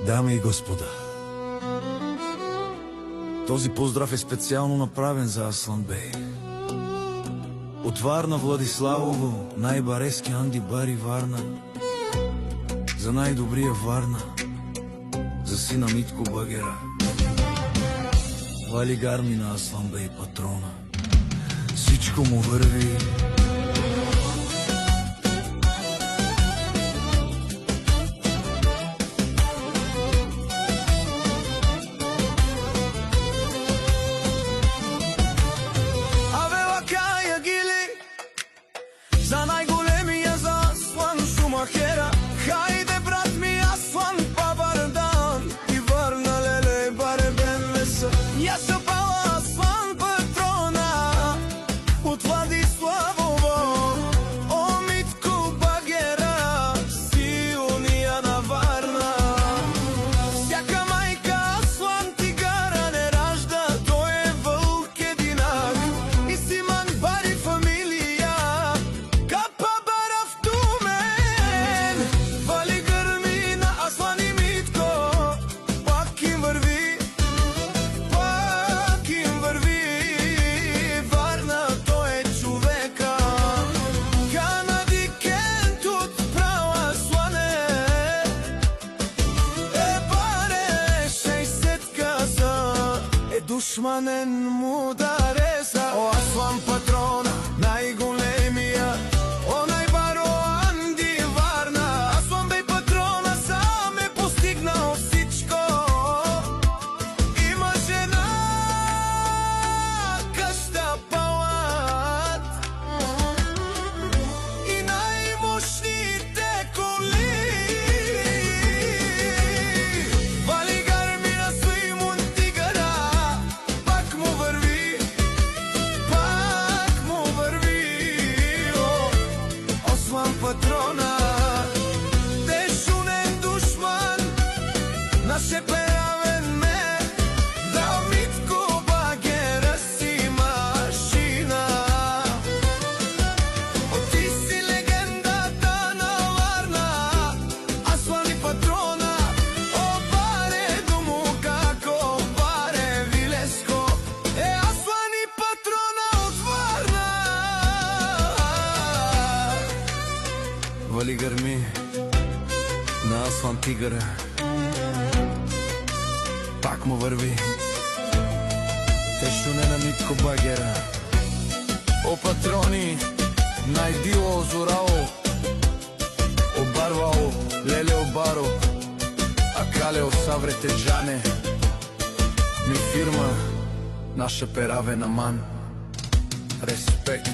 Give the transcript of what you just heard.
Дами и господа, този поздрав е специално направен за Аслан Бей. От Варна Владиславово, най-барески Анди Бари Варна, за най-добрия Варна, за сина Митко Багера. Вали гарми на Аслан Бей патрона, всичко му върви. За най-големия за Аслан Шумахера, хайде брат ми Аслан Пабардан и Варна леле баре бен меса. Я се пала Аслан патрона от Владиславово, о Митко Багера, силния на Варна. Всяка майка Аслан тигара не ражда, той е вълк единак и Симан Бари фамилия. Душманен му дареса, о Аслан патрона, най-големия, о най-баро Анди Варна. Аслан Бей патрона сам е постигнал всичко. Има жена, къща, палат и най-мощните коли. Патрона, дешунен душман, наше перавен ме, да Митко Багера си машина. О, ти си легендата на Варна, Аслан и патрона, о баре дому како баре вилеско, е Аслан и патрона от Варна. Вали гърми на Аслан тигъра, пак му върви. Тешуне на Митко Багера, о патрони, най-дило озорао, обарвао, леле обаро, акале осаврете джане, ми фирма, наша перавена ман. Респект.